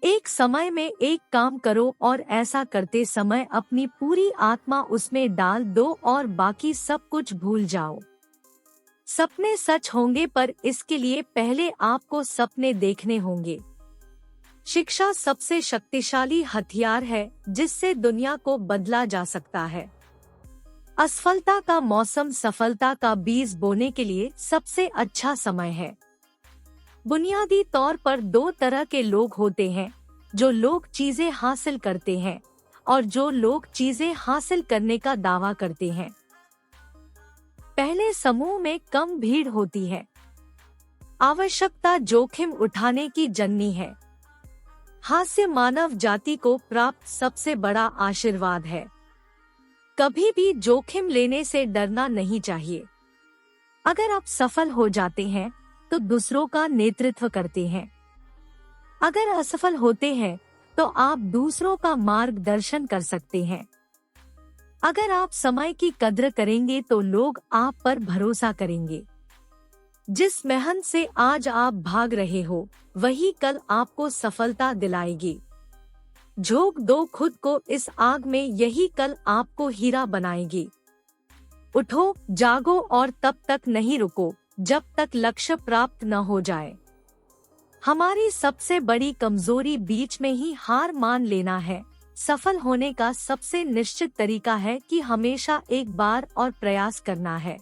एक समय में एक काम करो और ऐसा करते समय अपनी पूरी आत्मा उसमें डाल दो और बाकी सब कुछ भूल जाओ। सपने सच होंगे पर इसके लिए पहले आपको सपने देखने होंगे। शिक्षा सबसे शक्तिशाली हथियार है जिससे दुनिया को बदला जा सकता है। असफलता का मौसम सफलता का बीज बोने के लिए सबसे अच्छा समय है। बुनियादी तौर पर दो तरह के लोग होते हैं, जो लोग चीजें हासिल करते हैं और जो लोग चीजें हासिल करने का दावा करते हैं। पहले समूह में कम भीड़ होती है। आवश्यकता जोखिम उठाने की जननी है। हास्य मानव जाति को प्राप्त सबसे बड़ा आशीर्वाद है। कभी भी जोखिम लेने से डरना नहीं चाहिए। अगर आप सफल हो जाते हैं तो दूसरों का नेतृत्व करते हैं। अगर असफल होते हैं तो आप दूसरों का मार्गदर्शन कर सकते हैं। अगर आप समय की कद्र करेंगे तो लोग आप पर भरोसा करेंगे। जिस मेहनत से आज आप भाग रहे हो वही कल आपको सफलता दिलाएगी। झोंक दो खुद को इस आग में, यही कल आपको हीरा बनाएगी। उठो, जागो और तब तक नहीं रुको जब तक लक्ष्य प्राप्त न हो जाए। हमारी सबसे बड़ी कमजोरी बीच में ही हार मान लेना है। सफल होने का सबसे निश्चित तरीका है कि हमेशा एक बार और प्रयास करना है।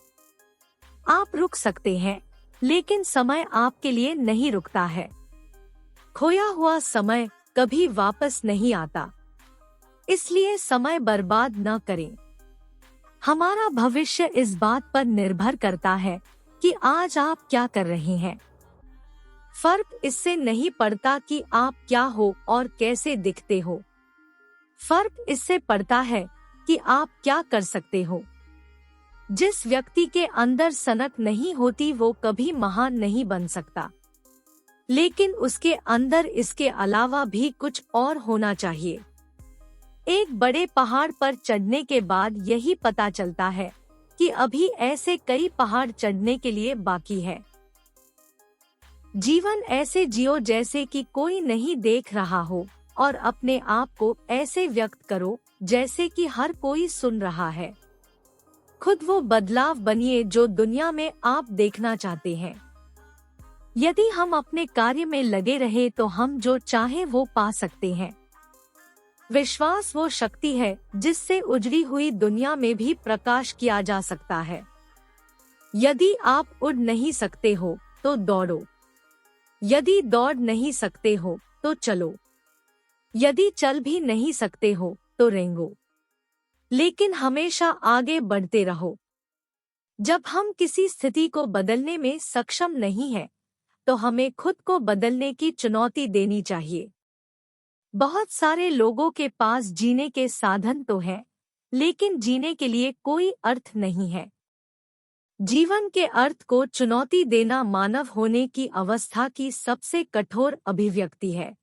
आप रुक सकते हैं, लेकिन समय आपके लिए नहीं रुकता है। खोया हुआ समय कभी वापस नहीं आता, इसलिए समय बर्बाद न करें। हमारा भविष्य इस बात पर निर्भर करता है कि आज आप क्या कर रहे हैं। फर्क इससे नहीं पड़ता कि आप क्या हो और कैसे दिखते हो। फर्क इससे पड़ता है कि आप क्या कर सकते हो। जिस व्यक्ति के अंदर सनक नहीं होती वो कभी महान नहीं बन सकता, लेकिन उसके अंदर इसके अलावा भी कुछ और होना चाहिए। एक बड़े पहाड़ पर चढ़ने के बाद यही पता चलता है कि अभी ऐसे कई पहाड़ चढ़ने के लिए बाकी है। जीवन ऐसे जियो जैसे कि कोई नहीं देख रहा हो और अपने आप को ऐसे व्यक्त करो जैसे कि हर कोई सुन रहा है। खुद वो बदलाव बनिए जो दुनिया में आप देखना चाहते हैं। यदि हम अपने कार्य में लगे रहे तो हम जो चाहें वो पा सकते हैं। विश्वास वो शक्ति है जिससे उजड़ी हुई दुनिया में भी प्रकाश किया जा सकता है। यदि आप उड़ नहीं सकते हो तो दौड़ो। यदि दौड़ नहीं सकते हो तो चलो। यदि चल भी नहीं सकते हो तो रेंगो, लेकिन हमेशा आगे बढ़ते रहो। जब हम किसी स्थिति को बदलने में सक्षम नहीं हैं, तो हमें खुद को बदलने की चुनौती देनी चाहिए। बहुत सारे लोगों के पास जीने के साधन तो हैं, लेकिन जीने के लिए कोई अर्थ नहीं है। जीवन के अर्थ को चुनौती देना मानव होने की अवस्था की सबसे कठोर अभिव्यक्ति है।